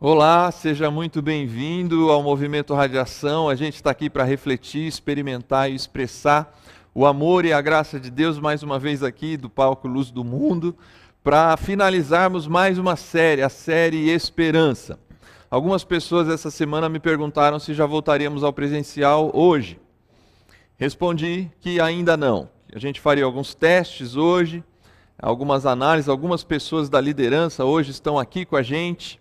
Olá, seja muito bem-vindo ao Movimento Radiação. A gente está aqui para refletir, experimentar e expressar o amor e a graça de Deus mais uma vez aqui do palco Luz do Mundo, para finalizarmos mais uma série, a série Esperança. Algumas pessoas essa semana me perguntaram se já voltaríamos ao presencial hoje. Respondi que ainda não. A gente faria alguns testes hoje, algumas análises, algumas pessoas da liderança hoje estão aqui com a gente,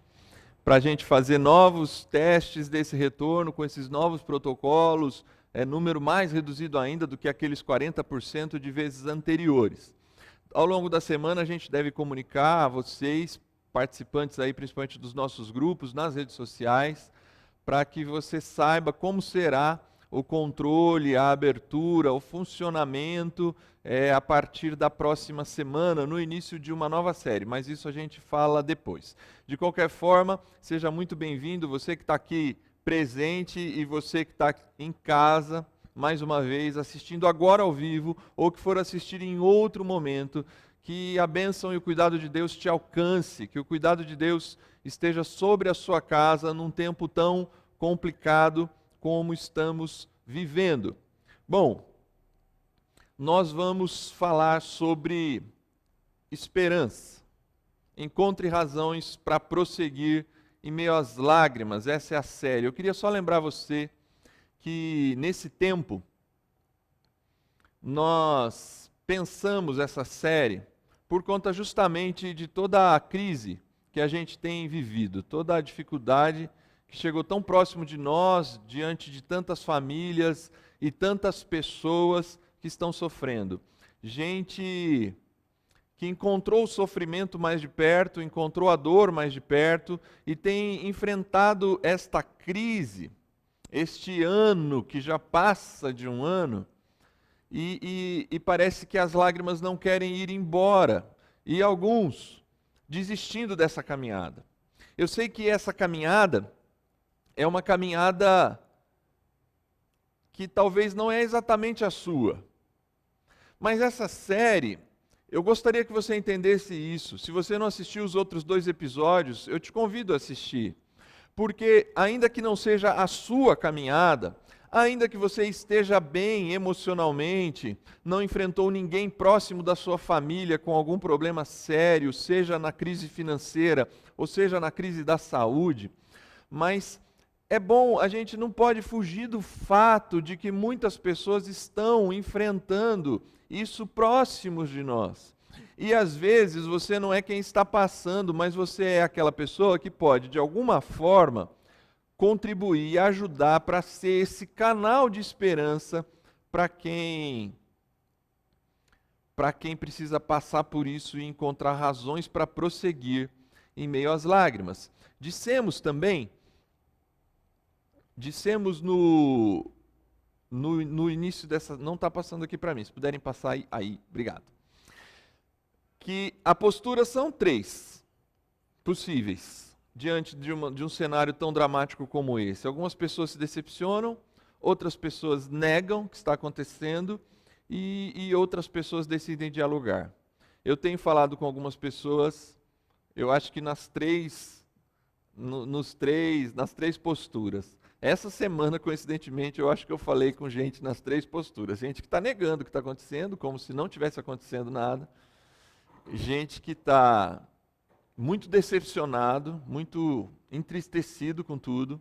para a gente fazer novos testes desse retorno com esses novos protocolos, número mais reduzido ainda do que aqueles 40% de vezes anteriores. Ao longo da semana a gente deve comunicar a vocês, participantes aí, principalmente dos nossos grupos, nas redes sociais, para que você saiba como será o controle, a abertura, o funcionamento a partir da próxima semana, no início de uma nova série, mas isso a gente fala depois. De qualquer forma, seja muito bem-vindo, você que está aqui presente e você que está em casa, mais uma vez, assistindo agora ao vivo, ou que for assistir em outro momento, que a bênção e o cuidado de Deus te alcance, que o cuidado de Deus esteja sobre a sua casa num tempo tão complicado como estamos vivendo. Bom, nós vamos falar sobre esperança. Encontre razões para prosseguir em meio às lágrimas. Essa é a série. Eu queria só lembrar você que nesse tempo nós pensamos essa série por conta justamente de toda a crise que a gente tem vivido, toda a dificuldade que chegou tão próximo de nós, diante de tantas famílias e tantas pessoas que estão sofrendo. Gente que encontrou o sofrimento mais de perto, encontrou a dor mais de perto e tem enfrentado esta crise, este ano que já passa de um ano, e parece que as lágrimas não querem ir embora, e alguns desistindo dessa caminhada. Eu sei que essa caminhada é uma caminhada que talvez não é exatamente a sua. Mas essa série, eu gostaria que você entendesse isso. Se você não assistiu os outros 2 episódios, eu te convido a assistir. Porque ainda que não seja a sua caminhada, ainda que você esteja bem emocionalmente, não enfrentou ninguém próximo da sua família com algum problema sério, seja na crise financeira, ou seja na crise da saúde, mas é bom, a gente não pode fugir do fato de que muitas pessoas estão enfrentando isso próximos de nós. E às vezes você não é quem está passando, mas você é aquela pessoa que pode, de alguma forma, contribuir e ajudar para ser esse canal de esperança para quem precisa passar por isso e encontrar razões para prosseguir em meio às lágrimas. Dissemos no início dessa... Não está passando aqui para mim, se puderem passar aí, obrigado. Que a postura são 3 possíveis diante de um cenário tão dramático como esse. Algumas pessoas se decepcionam, outras pessoas negam o que está acontecendo e outras pessoas decidem dialogar. Eu tenho falado com algumas pessoas, eu acho que nas três posturas. Essa semana, coincidentemente, eu acho que eu falei com gente nas 3 posturas. Gente que está negando o que está acontecendo, como se não tivesse acontecendo nada. Gente que está muito decepcionado, muito entristecido com tudo.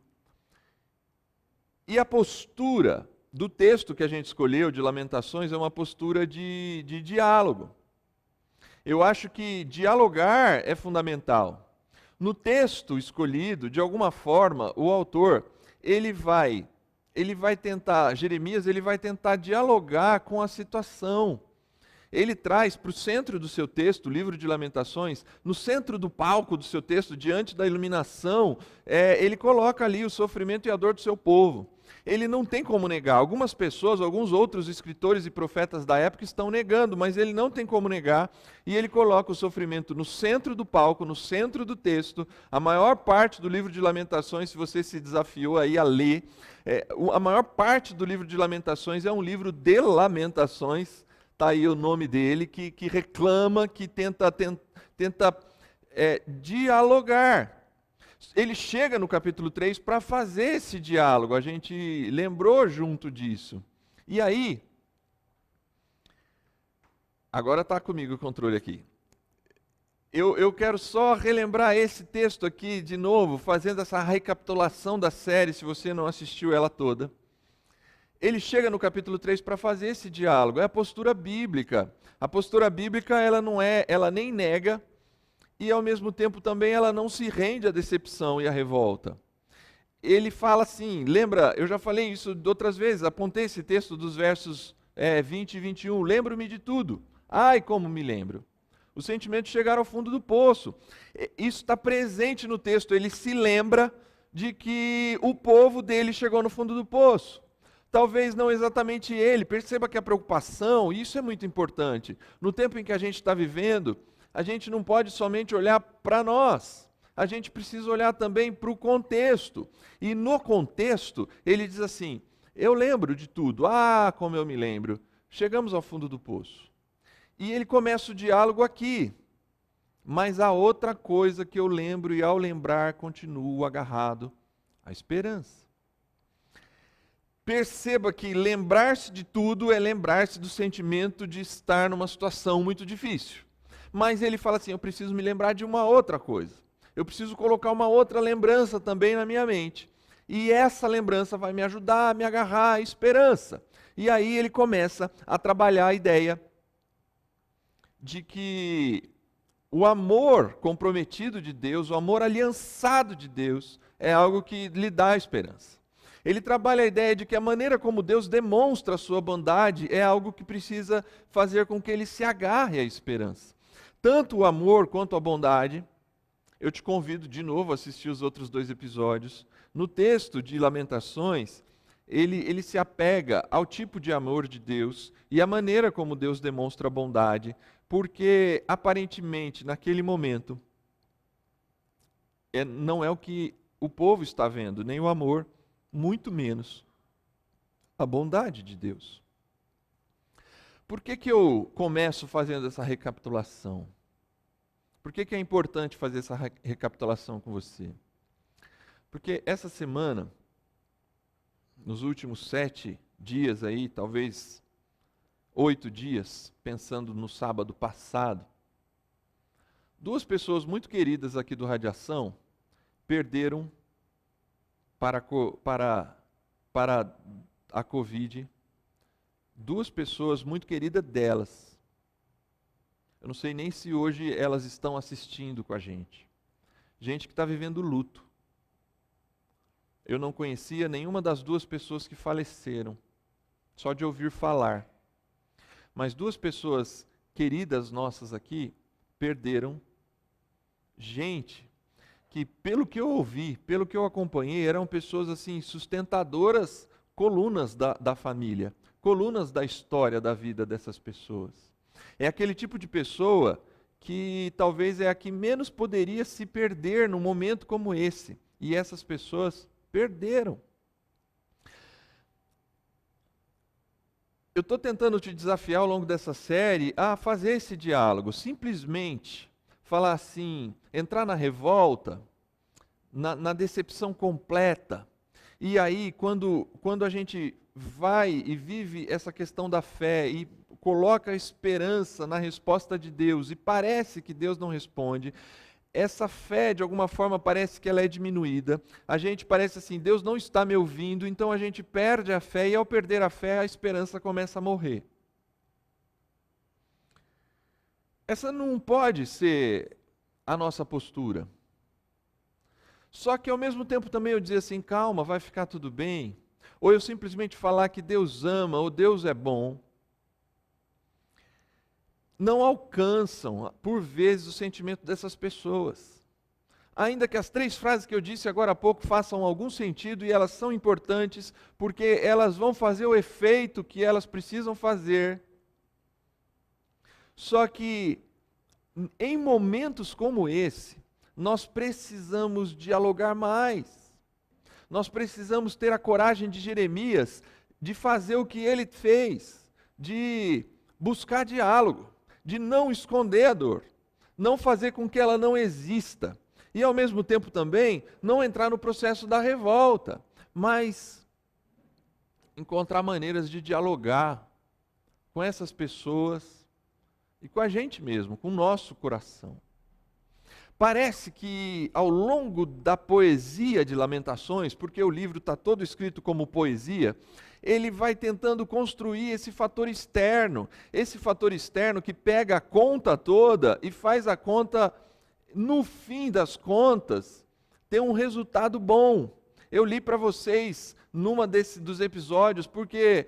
E a postura do texto que a gente escolheu, de Lamentações, é uma postura de diálogo. Eu acho que dialogar é fundamental. No texto escolhido, de alguma forma, o autor ele vai tentar, Jeremias, ele vai tentar dialogar com a situação. Ele traz para o centro do seu texto, o livro de Lamentações, no centro do palco do seu texto, diante da iluminação, ele coloca ali o sofrimento e a dor do seu povo. Ele não tem como negar. Algumas pessoas, alguns outros escritores e profetas da época estão negando, mas ele não tem como negar, e ele coloca o sofrimento no centro do palco, no centro do texto. A maior parte do livro de Lamentações, se você se desafiou aí a ler, a maior parte do livro de Lamentações é um livro de lamentações, está aí o nome dele, que reclama, que tenta dialogar. Ele chega no capítulo 3 para fazer esse diálogo, a gente lembrou junto disso. E aí, agora está comigo o controle aqui. Eu quero só relembrar esse texto aqui de novo, fazendo essa recapitulação da série, se você não assistiu ela toda. Ele chega no capítulo 3 para fazer esse diálogo, é a postura bíblica. A postura bíblica, ela nem nega, e ao mesmo tempo também ela não se rende à decepção e à revolta. Ele fala assim, lembra, eu já falei isso de outras vezes, apontei esse texto dos versos 20 e 21, lembro-me de tudo. Ai, como me lembro. Os sentimentos chegaram ao fundo do poço. Isso está presente no texto. Ele se lembra de que o povo dele chegou no fundo do poço. Talvez não exatamente ele. Perceba que a preocupação, isso é muito importante. No tempo em que a gente está vivendo, a gente não pode somente olhar para nós. A gente precisa olhar também para o contexto. E no contexto, ele diz assim, eu lembro de tudo. Ah, como eu me lembro. Chegamos ao fundo do poço. E ele começa o diálogo aqui. Mas há outra coisa que eu lembro e ao lembrar continuo agarrado à esperança. Perceba que lembrar-se de tudo é lembrar-se do sentimento de estar numa situação muito difícil. Mas ele fala assim, eu preciso me lembrar de uma outra coisa. Eu preciso colocar uma outra lembrança também na minha mente. E essa lembrança vai me ajudar a me agarrar à esperança. E aí ele começa a trabalhar a ideia de que o amor comprometido de Deus, o amor aliançado de Deus, é algo que lhe dá esperança. Ele trabalha a ideia de que a maneira como Deus demonstra a sua bondade é algo que precisa fazer com que ele se agarre à esperança. Tanto o amor quanto a bondade, eu te convido de novo a assistir os outros 2 episódios. No texto de Lamentações, ele se apega ao tipo de amor de Deus e à maneira como Deus demonstra a bondade, porque aparentemente naquele momento não é o que o povo está vendo, nem o amor, muito menos a bondade de Deus. Por que eu começo fazendo essa recapitulação? Por que é importante fazer essa recapitulação com você? Porque essa semana, nos últimos 7 dias aí, talvez 8 dias, pensando no sábado passado, 2 pessoas muito queridas aqui do Radiação perderam para a Covid 2 pessoas muito queridas delas. Eu não sei nem se hoje elas estão assistindo com a gente. Gente que está vivendo luto. Eu não conhecia nenhuma das 2 pessoas que faleceram, só de ouvir falar. Mas 2 pessoas queridas nossas aqui perderam gente que, pelo que eu ouvi, pelo que eu acompanhei, eram pessoas assim sustentadoras, colunas da família, colunas da história da vida dessas pessoas. É aquele tipo de pessoa que talvez é a que menos poderia se perder num momento como esse. E essas pessoas perderam. Eu estou tentando te desafiar ao longo dessa série a fazer esse diálogo, simplesmente falar assim, entrar na revolta, na decepção completa. E aí, quando a gente vai e vive essa questão da fé e coloca a esperança na resposta de Deus e parece que Deus não responde, essa fé, de alguma forma, parece que ela é diminuída. A gente parece assim, Deus não está me ouvindo, então a gente perde a fé, e ao perder a fé, a esperança começa a morrer. Essa não pode ser a nossa postura. Só que ao mesmo tempo também eu dizer assim, calma, vai ficar tudo bem. Ou eu simplesmente falar que Deus ama, ou Deus é bom. Não alcançam, por vezes, o sentimento dessas pessoas. Ainda que as 3 frases que eu disse agora há pouco façam algum sentido, e elas são importantes, porque elas vão fazer o efeito que elas precisam fazer. Só que, em momentos como esse, nós precisamos dialogar mais. Nós precisamos ter a coragem de Jeremias, de fazer o que ele fez, de buscar diálogo, de não esconder a dor, não fazer com que ela não exista. E ao mesmo tempo também não entrar no processo da revolta, mas encontrar maneiras de dialogar com essas pessoas e com a gente mesmo, com o nosso coração. Parece que ao longo da poesia de Lamentações, porque o livro está todo escrito como poesia, ele vai tentando construir esse fator externo que pega a conta toda e faz a conta, no fim das contas, ter um resultado bom. Eu li para vocês numa dos episódios, porque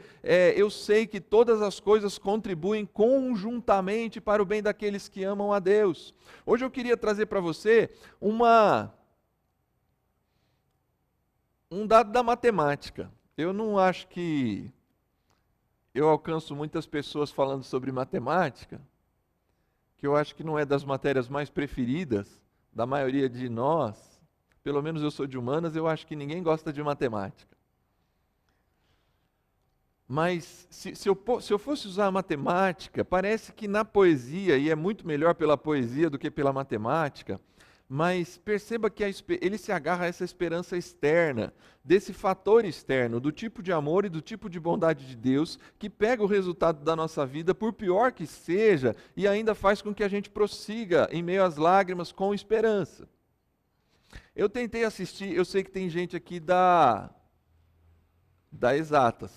eu sei que todas as coisas contribuem conjuntamente para o bem daqueles que amam a Deus. Hoje eu queria trazer para você um dado da matemática. Eu não acho que eu alcanço muitas pessoas falando sobre matemática, que eu acho que não é das matérias mais preferidas da maioria de nós. Pelo menos eu sou de humanas, eu acho que ninguém gosta de matemática. Mas se eu fosse usar a matemática, parece que na poesia, e é muito melhor pela poesia do que pela matemática, mas perceba que ele se agarra a essa esperança externa, desse fator externo, do tipo de amor e do tipo de bondade de Deus, que pega o resultado da nossa vida, por pior que seja, e ainda faz com que a gente prossiga em meio às lágrimas com esperança. Eu tentei assistir, eu sei que tem gente aqui da Exatas,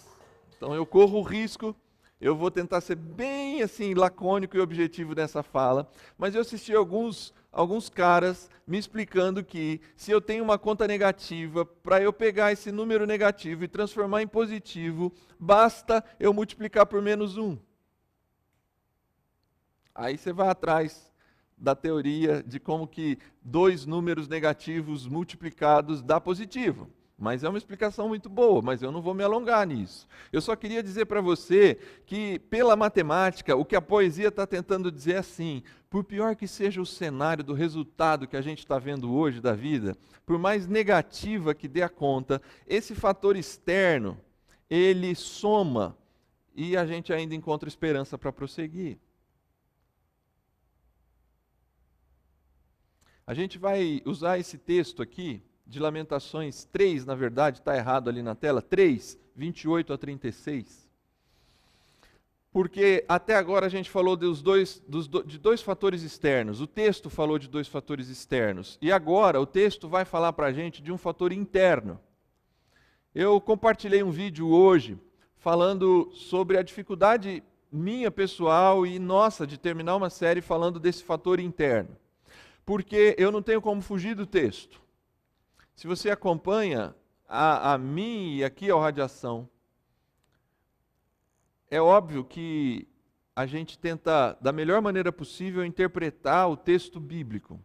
então eu corro o risco, eu vou tentar ser bem assim lacônico e objetivo nessa fala, mas eu assisti alguns caras me explicando que se eu tenho uma conta negativa, para eu pegar esse número negativo e transformar em positivo, basta eu multiplicar por -1. Aí você vai atrás da teoria de como que 2 números negativos multiplicados dá positivo. Mas é uma explicação muito boa, mas eu não vou me alongar nisso. Eu só queria dizer para você que, pela matemática, o que a poesia está tentando dizer é assim: por pior que seja o cenário do resultado que a gente está vendo hoje da vida, por mais negativa que dê a conta, esse fator externo, ele soma e a gente ainda encontra esperança para prosseguir. A gente vai usar esse texto aqui, de Lamentações 3, na verdade, está errado ali na tela, 3, 28 a 36. Porque até agora a gente falou de dois fatores externos. O texto falou de 2 fatores externos. E agora o texto vai falar para a gente de um fator interno. Eu compartilhei um vídeo hoje falando sobre a dificuldade minha pessoal e nossa de terminar uma série falando desse fator interno. Porque eu não tenho como fugir do texto. Se você acompanha a mim e aqui ao Radiação, é óbvio que a gente tenta, da melhor maneira possível, interpretar o texto bíblico.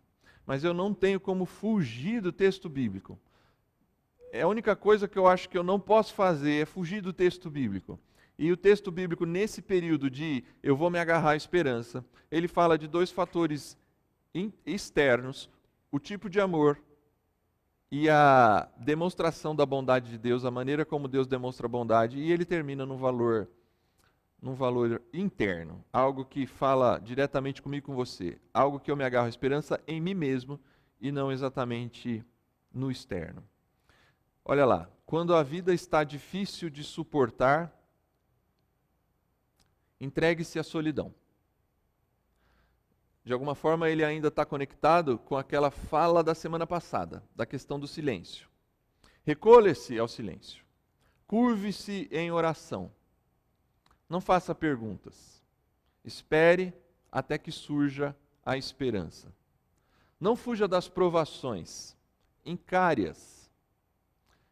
Mas eu não tenho como fugir do texto bíblico. A única coisa que eu acho que eu não posso fazer é fugir do texto bíblico. E o texto bíblico, nesse período de eu vou me agarrar à esperança, ele fala de 2 fatores externos, o tipo de amor e a demonstração da bondade de Deus, a maneira como Deus demonstra a bondade, e ele termina num valor interno, algo que fala diretamente comigo e com você, algo que eu me agarro à esperança em mim mesmo e não exatamente no externo. Olha lá, quando a vida está difícil de suportar, entregue-se à solidão. De alguma forma, ele ainda está conectado com aquela fala da semana passada, da questão do silêncio. Recolha-se ao silêncio. Curve-se em oração. Não faça perguntas. Espere até que surja a esperança. Não fuja das provações. Encare-as.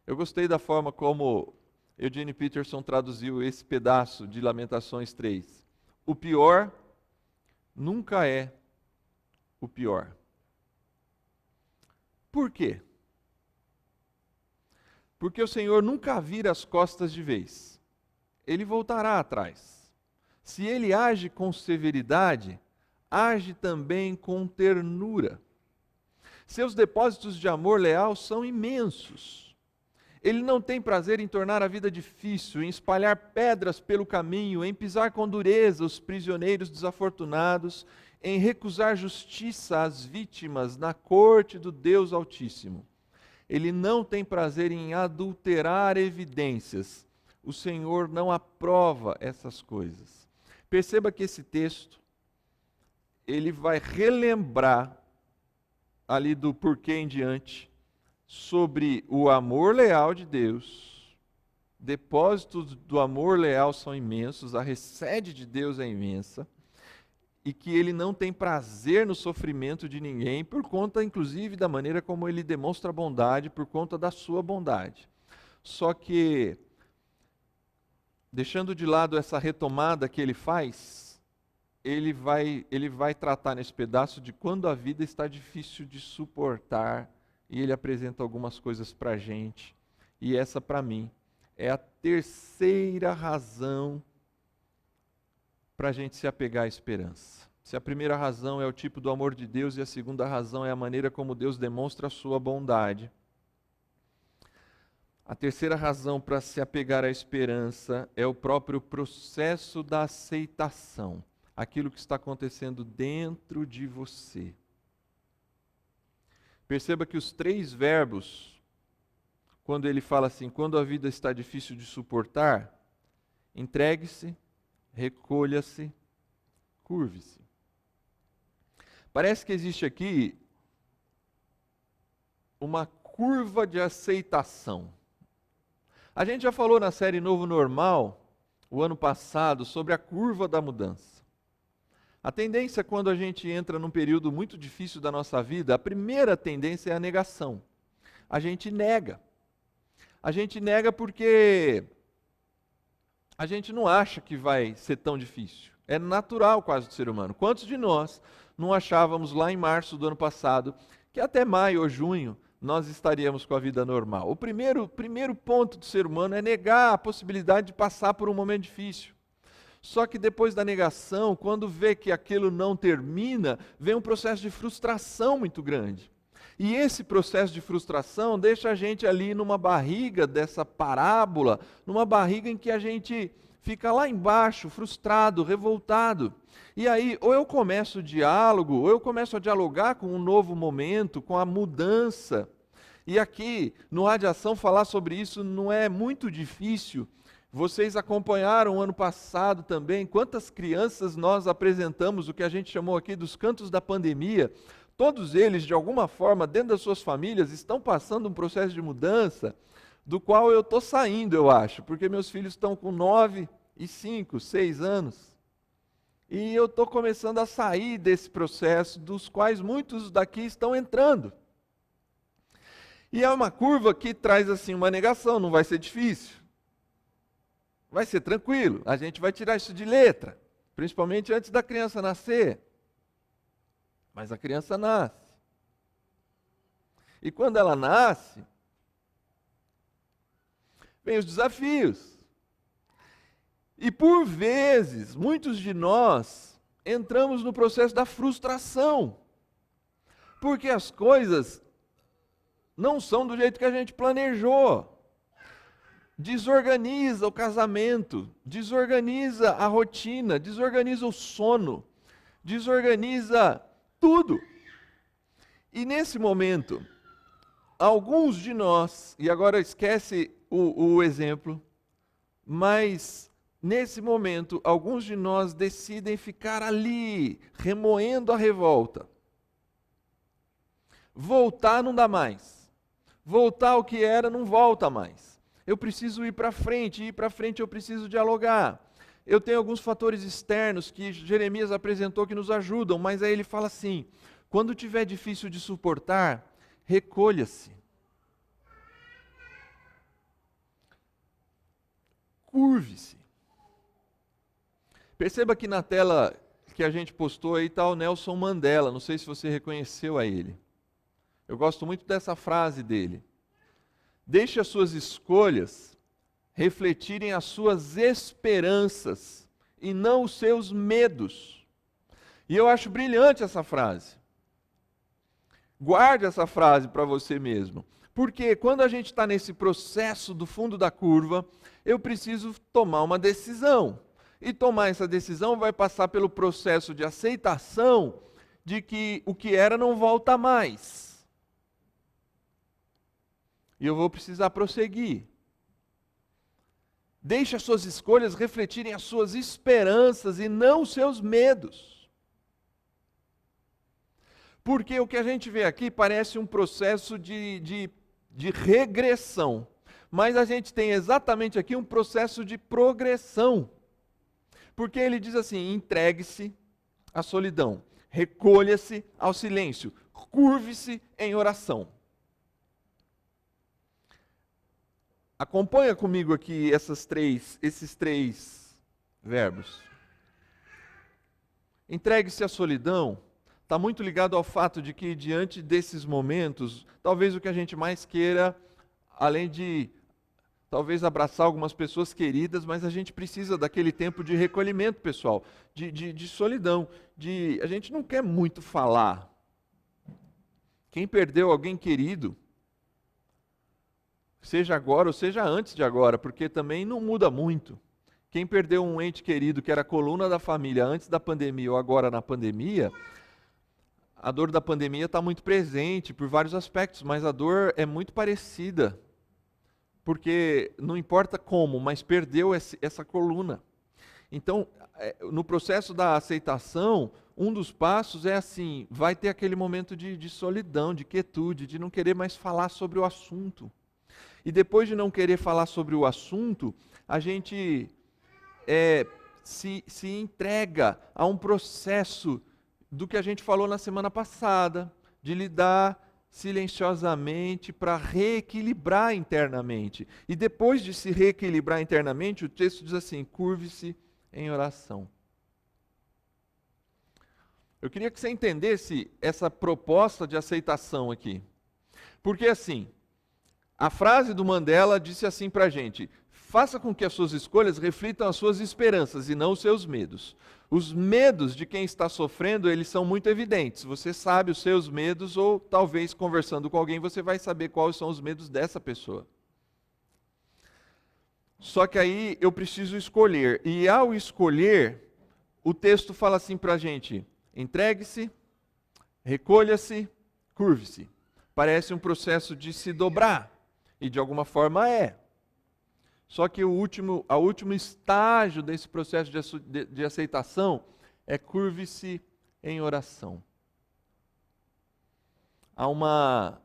Eu gostei da forma como Eugene Peterson traduziu esse pedaço de Lamentações 3. O pior nunca é o pior. Por quê? Porque o Senhor nunca vira as costas de vez. Ele voltará atrás. Se ele age com severidade, age também com ternura. Seus depósitos de amor leal são imensos. Ele não tem prazer em tornar a vida difícil, em espalhar pedras pelo caminho, em pisar com dureza os prisioneiros desafortunados, em recusar justiça às vítimas na corte do Deus Altíssimo. Ele não tem prazer em adulterar evidências. O Senhor não aprova essas coisas. Perceba que esse texto, ele vai relembrar ali do porquê em diante, sobre o amor leal de Deus. Depósitos do amor leal são imensos, a sede de Deus é imensa, e que ele não tem prazer no sofrimento de ninguém, por conta, inclusive, da maneira como ele demonstra bondade, por conta da sua bondade. Só que, deixando de lado essa retomada que ele faz, ele vai tratar nesse pedaço de quando a vida está difícil de suportar, e ele apresenta algumas coisas para a gente, e essa para mim é a terceira razão para a gente se apegar à esperança. Se a primeira razão é o tipo do amor de Deus e a segunda razão é a maneira como Deus demonstra a sua bondade, a terceira razão para se apegar à esperança é o próprio processo da aceitação, aquilo que está acontecendo dentro de você. Perceba que os três verbos, quando ele fala assim, quando a vida está difícil de suportar, entregue-se, recolha-se, curve-se. Parece que existe aqui uma curva de aceitação. A gente já falou na série Novo Normal, o ano passado, sobre a curva da mudança. A tendência quando a gente entra num período muito difícil da nossa vida, a primeira tendência é a negação. A gente nega. A gente nega porque a gente não acha que vai ser tão difícil. É natural quase do ser humano. Quantos de nós não achávamos lá em março do ano passado que até maio ou junho nós estaríamos com a vida normal? O primeiro ponto do ser humano é negar a possibilidade de passar por um momento difícil. Só que depois da negação, quando vê que aquilo não termina, vem um processo de frustração muito grande. E esse processo de frustração deixa a gente ali numa barriga dessa parábola, numa barriga em que a gente fica lá embaixo, frustrado, revoltado. E aí, ou eu começo o diálogo, ou eu começo a dialogar com um novo momento, com a mudança. E aqui, no Radiação, falar sobre isso não é muito difícil. Vocês acompanharam ano passado também quantas crianças nós apresentamos, o que a gente chamou aqui dos cantos da pandemia. Todos eles, de alguma forma, dentro das suas famílias, estão passando um processo de mudança, do qual eu estou saindo, eu acho, porque meus filhos estão com 9 e 5, 6 anos. E eu estou começando a sair desse processo, dos quais muitos daqui estão entrando. E é uma curva que traz assim uma negação, não vai ser difícil. Vai ser tranquilo, a gente vai tirar isso de letra, principalmente antes da criança nascer. Mas a criança nasce. E quando ela nasce, vem os desafios. E por vezes, muitos de nós entramos no processo da frustração. Porque as coisas não são do jeito que a gente planejou. Desorganiza o casamento, desorganiza a rotina, desorganiza o sono, desorganiza tudo. E nesse momento, alguns de nós, e agora esquece o exemplo, mas nesse momento, alguns de nós decidem ficar ali, remoendo a revolta. Voltar não dá mais. Voltar ao que era não volta mais. Eu preciso ir para frente, eu preciso dialogar. Eu tenho alguns fatores externos que Jeremias apresentou que nos ajudam, mas aí ele fala assim, quando tiver difícil de suportar, recolha-se. Curve-se. Perceba que na tela que a gente postou aí está o Nelson Mandela, não sei se você reconheceu a ele. Eu gosto muito dessa frase dele. Deixe as suas escolhas refletirem as suas esperanças e não os seus medos. E eu acho brilhante essa frase. Guarde essa frase para você mesmo. Porque quando a gente está nesse processo do fundo da curva, eu preciso tomar uma decisão. E tomar essa decisão vai passar pelo processo de aceitação de que o que era não volta mais. E eu vou precisar prosseguir. Deixe as suas escolhas refletirem as suas esperanças e não os seus medos. Porque o que a gente vê aqui parece um processo de regressão. Mas a gente tem exatamente aqui um processo de progressão. Porque ele diz assim: entregue-se à solidão, recolha-se ao silêncio, curve-se em oração. Acompanha comigo aqui esses três verbos. Entregue-se à solidão está muito ligado ao fato de que, diante desses momentos, talvez o que a gente mais queira, além de talvez abraçar algumas pessoas queridas, mas a gente precisa daquele tempo de recolhimento, pessoal, de solidão. A gente não quer muito falar. Quem perdeu alguém querido, seja agora ou seja antes de agora, porque também não muda muito. Quem perdeu um ente querido que era a coluna da família antes da pandemia ou agora na pandemia, a dor da pandemia está muito presente por vários aspectos, mas a dor é muito parecida. Porque não importa como, mas perdeu essa coluna. Então, no processo da aceitação, um dos passos é assim, vai ter aquele momento de solidão, de quietude, de não querer mais falar sobre o assunto. E depois de não querer falar sobre o assunto, a gente se entrega a um processo do que a gente falou na semana passada, de lidar silenciosamente para reequilibrar internamente. E depois de se reequilibrar internamente, o texto diz assim: curve-se em oração. Eu queria que você entendesse essa proposta de aceitação aqui. Porque assim, a frase do Mandela disse assim para a gente: faça com que as suas escolhas reflitam as suas esperanças e não os seus medos. Os medos de quem está sofrendo, eles são muito evidentes. Você sabe os seus medos, ou talvez conversando com alguém você vai saber quais são os medos dessa pessoa. Só que aí eu preciso escolher. E ao escolher, o texto fala assim para a gente: entregue-se, recolha-se, curve-se. Parece um processo de se dobrar. E de alguma forma é. Só que o último estágio desse processo de aceitação é curve-se em oração. Há uma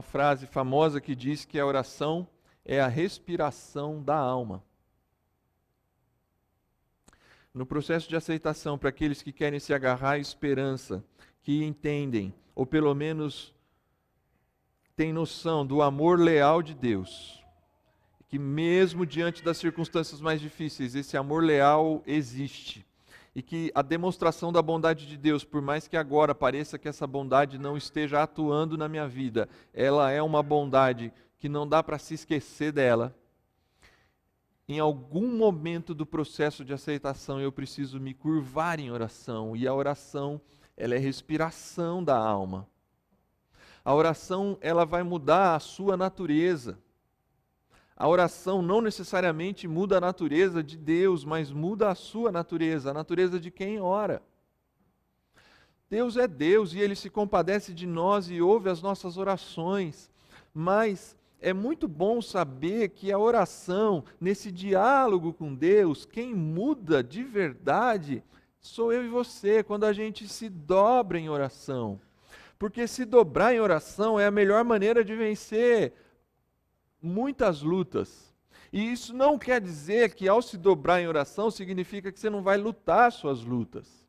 frase famosa que diz que a oração é a respiração da alma. No processo de aceitação, para aqueles que querem se agarrar à esperança, que entendem, ou pelo menos têm noção do amor leal de Deus, que mesmo diante das circunstâncias mais difíceis, esse amor leal existe. E que a demonstração da bondade de Deus, por mais que agora pareça que essa bondade não esteja atuando na minha vida, ela é uma bondade que não dá para se esquecer dela. Em algum momento do processo de aceitação eu preciso me curvar em oração. E a oração, ela é respiração da alma. A oração, ela vai mudar a sua natureza. A oração não necessariamente muda a natureza de Deus, mas muda a sua natureza, a natureza de quem ora. Deus é Deus e Ele se compadece de nós e ouve as nossas orações, mas é muito bom saber que a oração, nesse diálogo com Deus, quem muda de verdade sou eu e você, quando a gente se dobra em oração. Porque se dobrar em oração é a melhor maneira de vencer muitas lutas. E isso não quer dizer que ao se dobrar em oração significa que você não vai lutar suas lutas,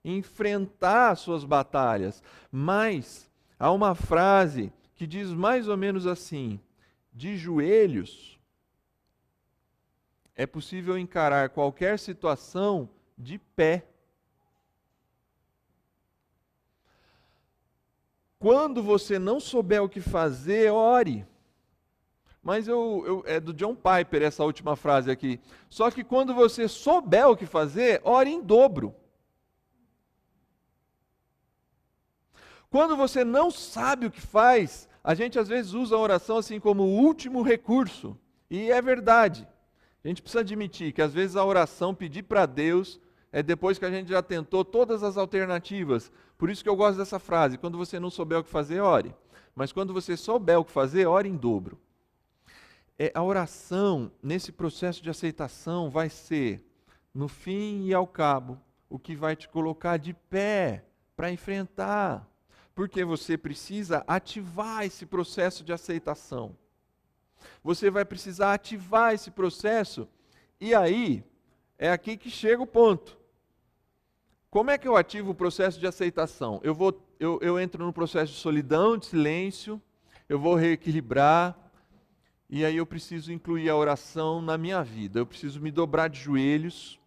enfrentar suas batalhas. Mas há uma frase que diz mais ou menos assim: de joelhos é possível encarar qualquer situação de pé. Quando você não souber o que fazer, ore. Mas é do John Piper essa última frase aqui. Só que quando você souber o que fazer, ore em dobro. Quando você não sabe o que faz, a gente às vezes usa a oração assim como o último recurso. E é verdade. A gente precisa admitir que às vezes a oração, pedir para Deus, é depois que a gente já tentou todas as alternativas. Por isso que eu gosto dessa frase: quando você não souber o que fazer, ore. Mas quando você souber o que fazer, ore em dobro. A oração, nesse processo de aceitação, vai ser, no fim e ao cabo, o que vai te colocar de pé para enfrentar. Porque você precisa ativar esse processo de aceitação. Você vai precisar ativar esse processo, e aí, é aqui que chega o ponto. Como é que eu ativo o processo de aceitação? Eu entro no processo de solidão, de silêncio, eu vou reequilibrar, e aí eu preciso incluir a oração na minha vida. Eu preciso me dobrar de joelhos,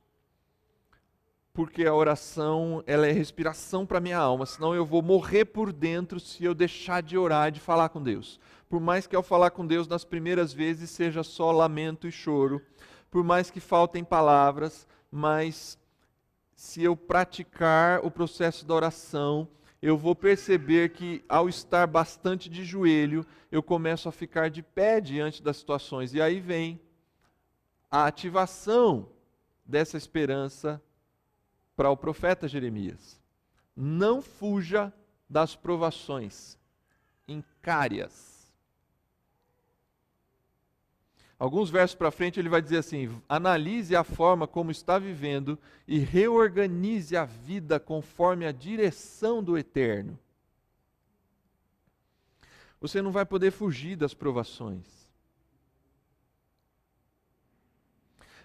porque a oração, ela é respiração para a minha alma, senão eu vou morrer por dentro se eu deixar de orar, de falar com Deus. Por mais que ao falar com Deus nas primeiras vezes seja só lamento e choro, por mais que faltem palavras, mas se eu praticar o processo da oração, eu vou perceber que ao estar bastante de joelho, eu começo a ficar de pé diante das situações. E aí vem a ativação dessa esperança para o profeta Jeremias. Não fuja das provações, encare-as. Alguns versos para frente ele vai dizer assim: analise a forma como está vivendo e reorganize a vida conforme a direção do Eterno. Você não vai poder fugir das provações.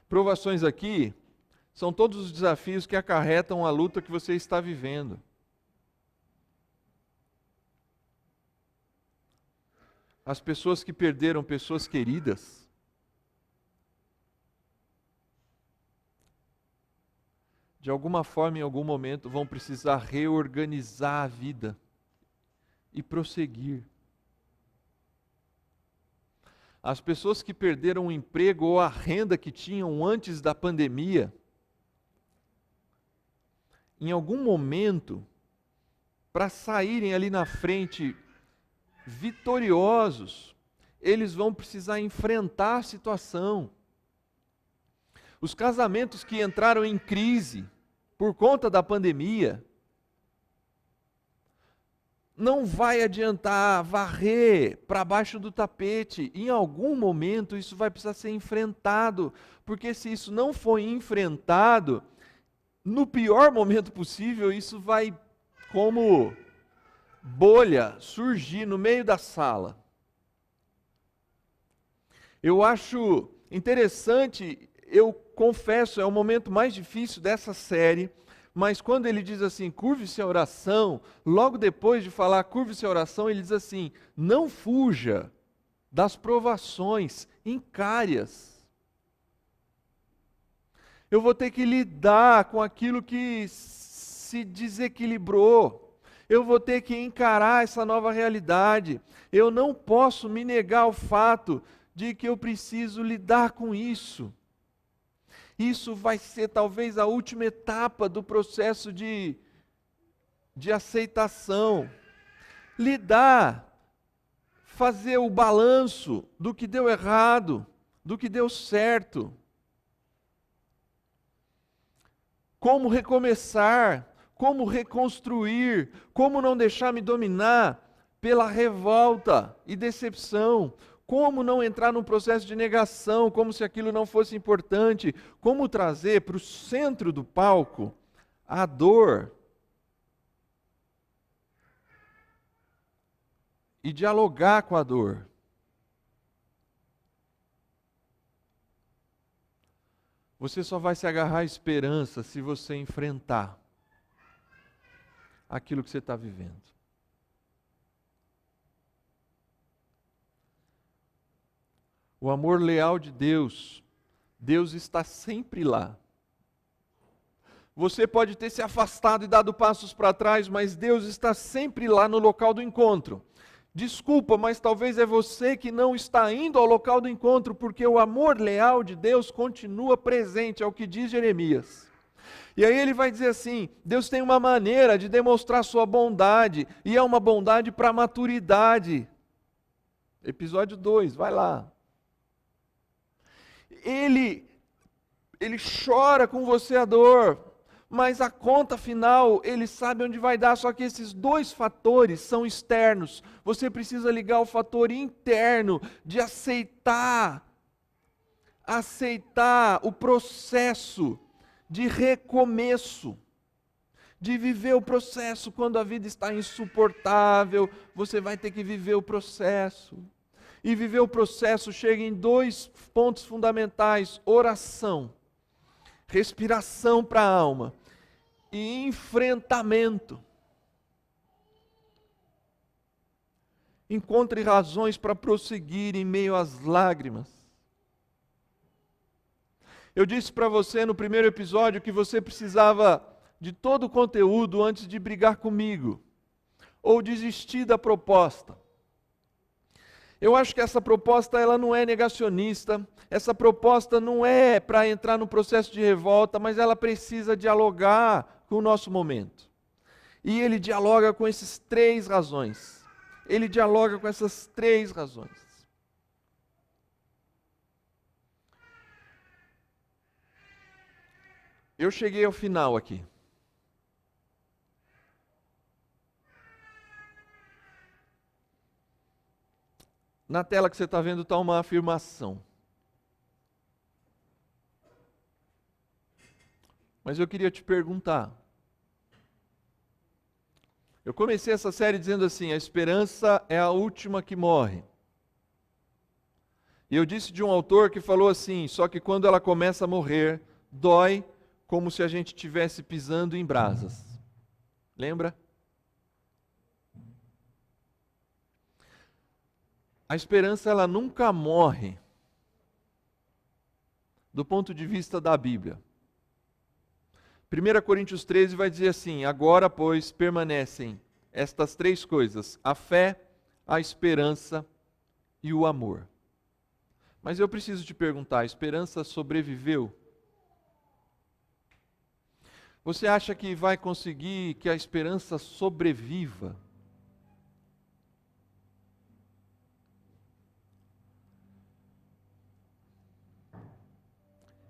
Provações aqui são todos os desafios que acarretam a luta que você está vivendo. As pessoas que perderam pessoas queridas, de alguma forma, em algum momento, vão precisar reorganizar a vida e prosseguir. As pessoas que perderam o emprego ou a renda que tinham antes da pandemia, em algum momento, para saírem ali na frente vitoriosos, eles vão precisar enfrentar a situação. Os casamentos que entraram em crise por conta da pandemia, não vai adiantar varrer para baixo do tapete. Em algum momento isso vai precisar ser enfrentado, porque se isso não for enfrentado, no pior momento possível, isso vai, como bolha, surgir no meio da sala. Eu acho interessante, eu confesso, é o momento mais difícil dessa série, mas quando ele diz assim, curve-se a oração, logo depois de falar curve-se a oração, ele diz assim, não fuja das provações, encare-as. Eu vou ter que lidar com aquilo que se desequilibrou. Eu vou ter que encarar essa nova realidade. Eu não posso me negar ao fato de que eu preciso lidar com isso. Isso vai ser talvez a última etapa do processo de aceitação. Lidar, fazer o balanço do que deu errado, do que deu certo. Como recomeçar, como reconstruir, como não deixar me dominar pela revolta e decepção. Como não entrar num processo de negação, como se aquilo não fosse importante. Como trazer para o centro do palco a dor. E dialogar com a dor. Você só vai se agarrar à esperança se você enfrentar aquilo que você está vivendo. O amor leal de Deus, Deus está sempre lá. Você pode ter se afastado e dado passos para trás, mas Deus está sempre lá no local do encontro. Desculpa, mas talvez é você que não está indo ao local do encontro, porque o amor leal de Deus continua presente, é o que diz Jeremias. E aí ele vai dizer assim, Deus tem uma maneira de demonstrar sua bondade, e é uma bondade para a maturidade. Episódio 2, vai lá. Ele chora com você a dor, mas a conta final, Ele sabe onde vai dar. Só que esses dois fatores são externos. Você precisa ligar o fator interno de aceitar o processo de recomeço, de viver o processo. Quando a vida está insuportável, você vai ter que viver o processo. E viver o processo chega em dois pontos fundamentais: oração, respiração para a alma e enfrentamento. Encontre razões para prosseguir em meio às lágrimas. Eu disse para você no primeiro episódio que você precisava de todo o conteúdo antes de brigar comigo ou desistir da proposta. Eu acho que essa proposta ela não é negacionista, essa proposta não é para entrar no processo de revolta, mas ela precisa dialogar com o nosso momento. E ele dialoga com essas três razões. Ele dialoga com essas três razões. Eu cheguei ao final aqui. Na tela que você está vendo está uma afirmação. Mas eu queria te perguntar. Eu comecei essa série dizendo assim: a esperança é a última que morre. E eu disse de um autor que falou assim: só que quando ela começa a morrer, dói como se a gente estivesse pisando em brasas. Lembra? A esperança ela nunca morre do ponto de vista da Bíblia. 1 Coríntios 13 vai dizer assim: agora, pois, permanecem estas três coisas: a fé, a esperança e o amor. Mas eu preciso te perguntar: a esperança sobreviveu? Você acha que vai conseguir que a esperança sobreviva?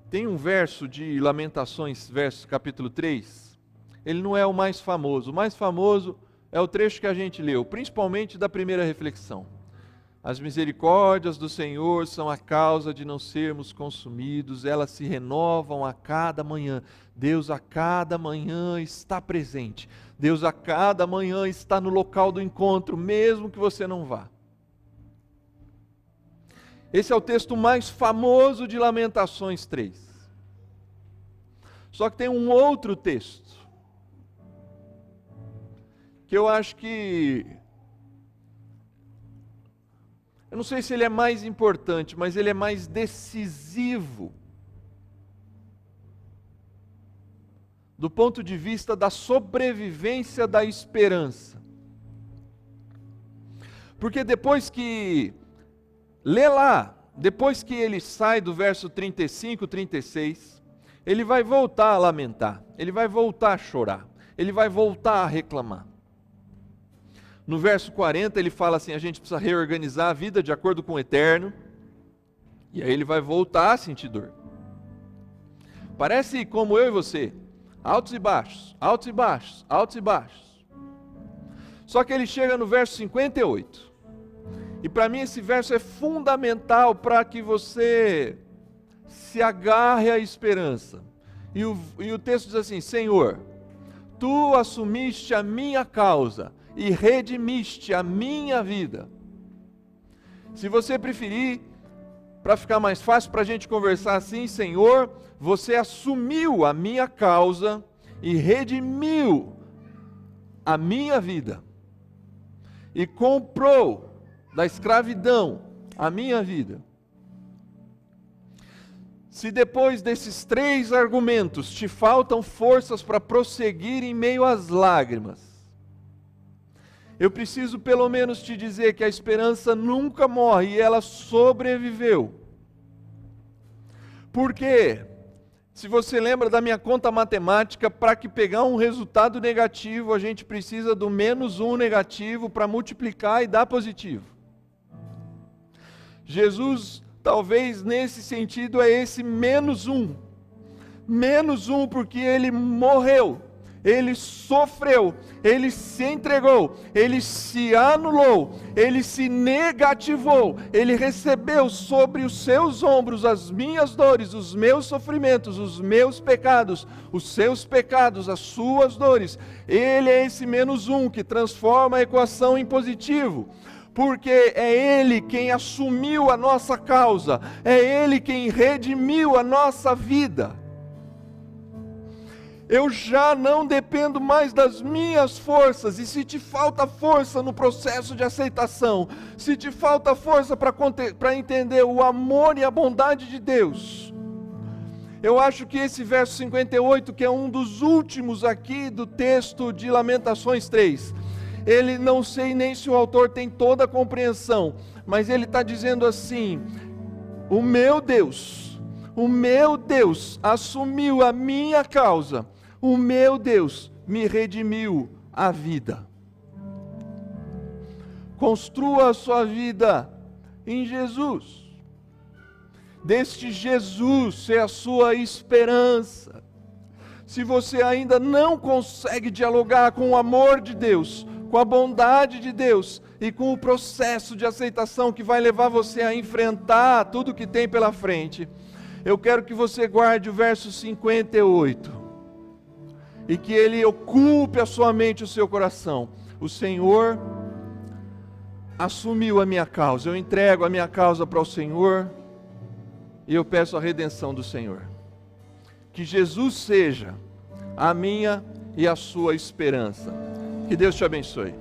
Tem um verso de Lamentações, verso capítulo 3. Ele não é o mais famoso. O mais famoso é o trecho que a gente leu, principalmente da primeira reflexão. As misericórdias do Senhor são a causa de não sermos consumidos, elas se renovam a cada manhã. Deus a cada manhã está presente. Deus a cada manhã está no local do encontro, mesmo que você não vá. Esse é o texto mais famoso de Lamentações 3. Só que tem um outro texto, que eu acho que, eu não sei se ele é mais importante, mas ele é mais decisivo, do ponto de vista da sobrevivência da esperança. Porque depois que lê lá, depois que ele sai do verso 35, 36, ele vai voltar a lamentar, ele vai voltar a chorar, ele vai voltar a reclamar. No verso 40 ele fala assim: a gente precisa reorganizar a vida de acordo com o eterno, e aí ele vai voltar a sentir dor. Parece como eu e você, altos e baixos, altos e baixos, altos e baixos. Só que ele chega no verso 58. E para mim esse verso é fundamental para que você se agarre à esperança. E o texto diz assim: Senhor, Tu assumiste a minha causa e redimiste a minha vida. Se você preferir, para ficar mais fácil para a gente conversar assim: Senhor, você assumiu a minha causa e redimiu a minha vida. E comprou da escravidão a minha vida. Se depois desses três argumentos te faltam forças para prosseguir em meio às lágrimas, eu preciso pelo menos te dizer que a esperança nunca morre e ela sobreviveu. Porque, se você lembra da minha conta matemática, para que pegar um resultado negativo, a gente precisa do menos um negativo para multiplicar e dar positivo. Jesus Talvez nesse sentido é esse menos um. Menos um porque ele morreu, ele sofreu, ele se entregou, ele se anulou, ele se negativou, ele recebeu sobre os seus ombros as minhas dores, os meus sofrimentos, os meus pecados, os seus pecados, as suas dores. Ele é esse menos um que transforma a equação em positivo. Porque é Ele quem assumiu a nossa causa, é Ele quem redimiu a nossa vida. Eu já não dependo mais das minhas forças, e se te falta força no processo de aceitação, se te falta força para entender o amor e a bondade de Deus, eu acho que esse verso 58, que é um dos últimos aqui do texto de Lamentações 3, ele, não sei nem se o autor tem toda a compreensão, mas ele está dizendo assim: o meu Deus assumiu a minha causa, o meu Deus me redimiu a vida. Construa a sua vida em Jesus, deste Jesus ser a sua esperança. Se você ainda não consegue dialogar com o amor de Deus, com a bondade de Deus e com o processo de aceitação que vai levar você a enfrentar tudo que tem pela frente, eu quero que você guarde o verso 58 e que ele ocupe a sua mente e o seu coração. O Senhor assumiu a minha causa, eu entrego a minha causa para o Senhor e eu peço a redenção do Senhor. Que Jesus seja a minha e a sua esperança. Que Deus te abençoe.